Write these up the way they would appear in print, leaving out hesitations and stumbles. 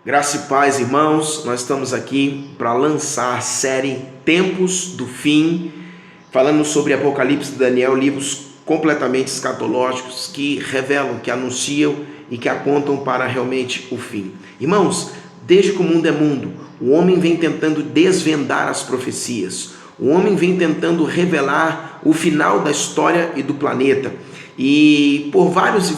Graça e paz, irmãos. Nós estamos aqui para lançar a série Tempos do Fim, falando sobre Apocalipse e Daniel, livros completamente escatológicos que revelam, que anunciam e que apontam para realmente o fim. Irmãos, desde que o mundo é mundo, o homem vem tentando desvendar as profecias. O homem vem tentando revelar o final da história e do planeta. E por vários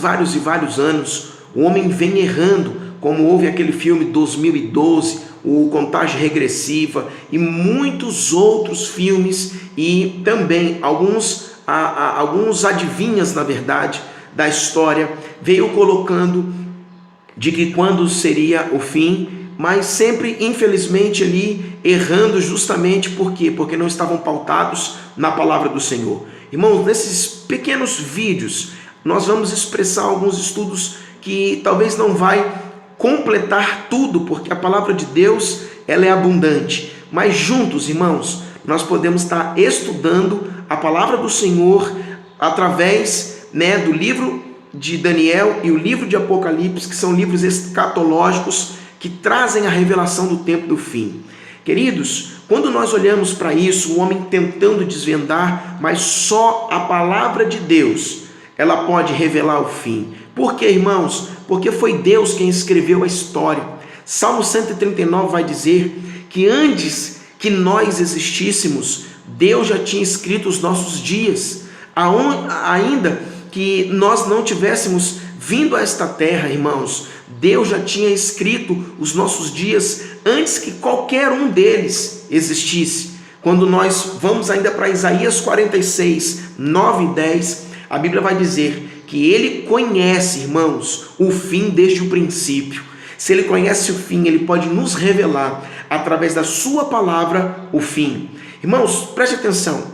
anos, o homem vem errando, como houve aquele filme 2012, o Contagem Regressiva e muitos outros filmes, e também alguns adivinhas, na verdade, da história, veio colocando de que quando seria o fim, mas sempre, infelizmente, ali errando justamente por quê? Porque não estavam pautados na palavra do Senhor. Irmãos, nesses pequenos vídeos, nós vamos expressar alguns estudos que talvez não vai completar tudo, porque a palavra de Deus, ela é abundante, mas juntos, irmãos, nós podemos estar estudando a palavra do Senhor através, do livro de Daniel e o livro de Apocalipse, que são livros escatológicos que trazem a revelação do tempo do fim. Queridos, quando nós olhamos para isso, o homem tentando desvendar, mas só a palavra de Deus, ela pode revelar o fim. Por quê, irmãos? Porque foi Deus quem escreveu a história. Salmo 139 vai dizer que antes que nós existíssemos, Deus já tinha escrito os nossos dias. Ainda que nós não tivéssemos vindo a esta terra, irmãos, Deus já tinha escrito os nossos dias antes que qualquer um deles existisse. Quando nós vamos ainda para Isaías 46, 9 e 10, a Bíblia vai dizer que ele conhece, irmãos, o fim desde o princípio. Se ele conhece o fim, ele pode nos revelar, através da sua palavra, o fim. Irmãos, preste atenção.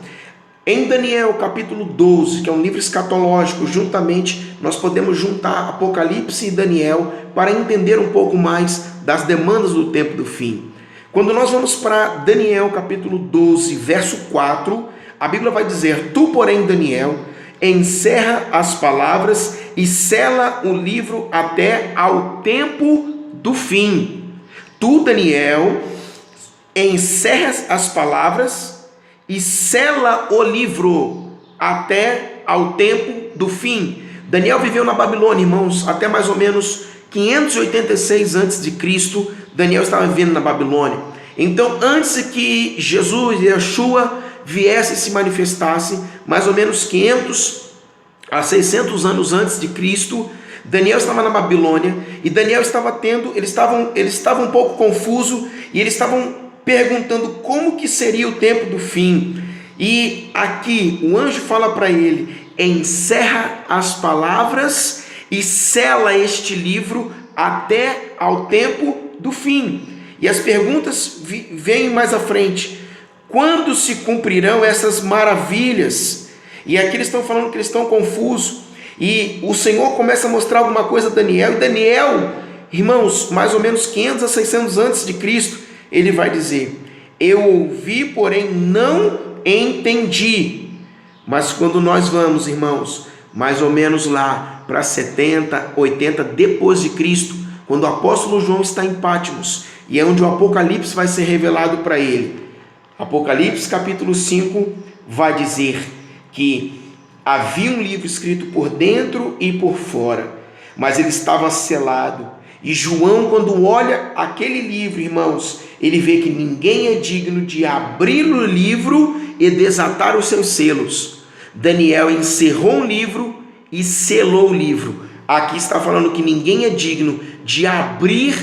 Em Daniel capítulo 12, que é um livro escatológico, juntamente nós podemos juntar Apocalipse e Daniel para entender um pouco mais das demandas do tempo do fim. Quando nós vamos para Daniel capítulo 12, verso 4, a Bíblia vai dizer: Tu, porém, Daniel, encerra as palavras e sela o livro até ao tempo do fim. Tu, Daniel, encerra as palavras e sela o livro até ao tempo do fim. Daniel viveu na Babilônia, irmãos, até mais ou menos 586 a.C. Daniel estava vivendo na Babilônia. Então, antes que Jesus, Yeshua, viesse e se manifestasse, mais ou menos 500 a 600 anos antes de Cristo, Daniel estava na Babilônia, e Daniel estava eles estavam um pouco confusos, e eles estavam perguntando como que seria o tempo do fim. E aqui o anjo fala para ele: encerra as palavras e sela este livro até ao tempo do fim. E as perguntas vêm mais à frente: quando se cumprirão essas maravilhas? E aqui eles estão falando que eles estão confusos, e o Senhor começa a mostrar alguma coisa a Daniel, e Daniel, irmãos, mais ou menos 500 a 600 antes de Cristo, ele vai dizer: eu ouvi, porém não entendi. Mas quando nós vamos, irmãos, mais ou menos lá para 70, 80 depois de Cristo, quando o apóstolo João está em Patmos, e é onde o Apocalipse vai ser revelado para ele. Apocalipse capítulo 5 vai dizer que havia um livro escrito por dentro e por fora, mas ele estava selado. E João, quando olha aquele livro, irmãos, ele vê que ninguém é digno de abrir o livro e desatar os seus selos. Daniel encerrou o livro e selou o livro. Aqui está falando que ninguém é digno de abrir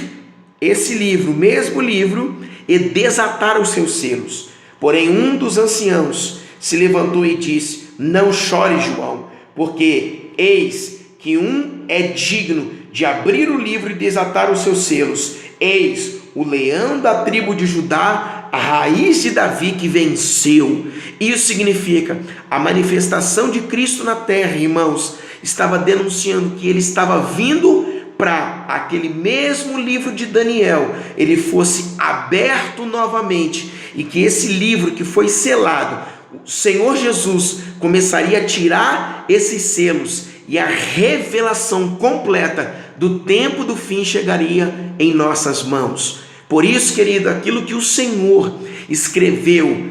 esse livro, o mesmo livro, e desatar os seus selos. Porém, um dos anciãos se levantou e disse: não chore, João, porque eis que um é digno de abrir o livro e desatar os seus selos. Eis o leão da tribo de Judá, a raiz de Davi, que venceu. Isso significa a manifestação de Cristo na terra, irmãos. Estava denunciando que ele estava vindo para aquele mesmo livro de Daniel, ele fosse aberto novamente, e que esse livro que foi selado, o Senhor Jesus começaria a tirar esses selos, e a revelação completa do tempo do fim chegaria em nossas mãos. Por isso, querido, aquilo que o Senhor escreveu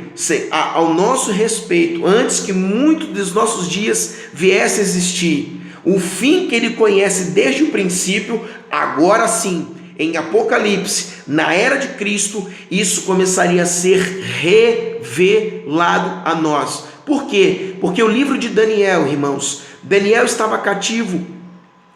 ao nosso respeito, antes que muitos dos nossos dias viesse a existir, o fim que Ele conhece desde o princípio, agora sim, em Apocalipse, na era de Cristo, isso começaria a ser revelado a nós. Por quê? Porque o livro de Daniel, irmãos, Daniel estava cativo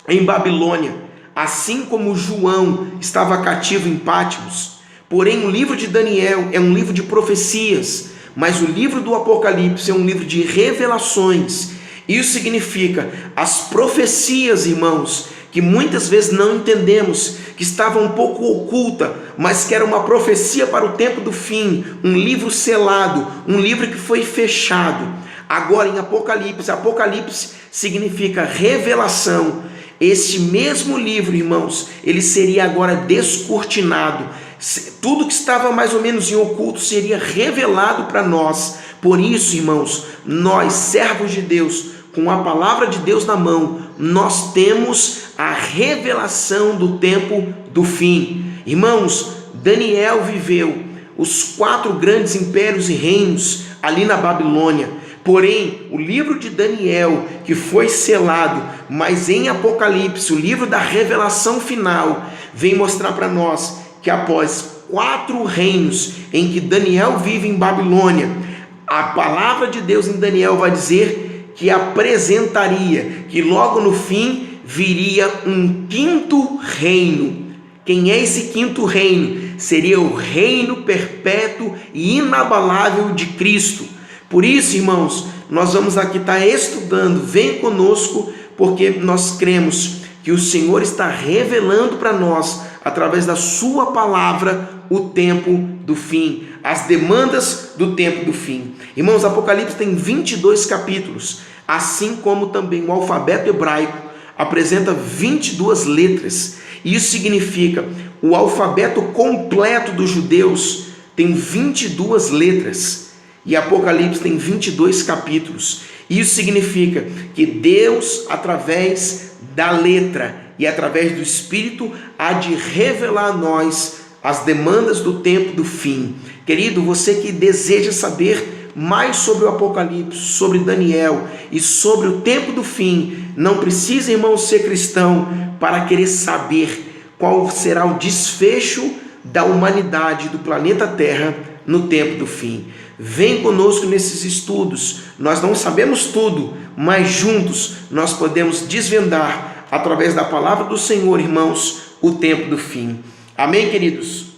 em Babilônia, assim como João estava cativo em Patmos. Porém, o livro de Daniel é um livro de profecias, mas o livro do Apocalipse é um livro de revelações. Isso significa as profecias, irmãos, que muitas vezes não entendemos, que estava um pouco oculta, mas que era uma profecia para o tempo do fim, um livro selado, um livro que foi fechado. Agora em Apocalipse significa revelação. Este mesmo livro, irmãos, ele seria agora descortinado. Tudo que estava mais ou menos em oculto seria revelado para nós. Por isso, irmãos, nós, servos de Deus, com a palavra de Deus na mão, nós temos a revelação do tempo do fim. Irmãos, Daniel viveu os 4 grandes impérios e reinos ali na Babilônia. Porém, o livro de Daniel, que foi selado, mas em Apocalipse, o livro da revelação final, vem mostrar para nós que após 4 reinos em que Daniel vive em Babilônia, a palavra de Deus em Daniel vai dizer que apresentaria, que logo no fim viria um 5º reino. Quem é esse 5º reino? Seria o reino perpétuo e inabalável de Cristo. Por isso, irmãos, nós vamos aqui estar estudando, vem conosco, porque nós cremos que o Senhor está revelando para nós, através da sua palavra, o tempo do fim, as demandas do tempo do fim. Irmãos, Apocalipse tem 22 capítulos, assim como também o alfabeto hebraico apresenta 22 letras. Isso significa o alfabeto completo dos judeus tem 22 letras e Apocalipse tem 22 capítulos. Isso significa que Deus, através da letra e através do Espírito, há de revelar a nós as demandas do tempo do fim. Querido, você que deseja saber mais sobre o Apocalipse, sobre Daniel e sobre o tempo do fim, não precisa, irmão, ser cristão para querer saber qual será o desfecho da humanidade, do planeta Terra, no tempo do fim. Vem conosco nesses estudos. Nós não sabemos tudo, mas juntos nós podemos desvendar, através da palavra do Senhor, irmãos, o tempo do fim. Amém, queridos?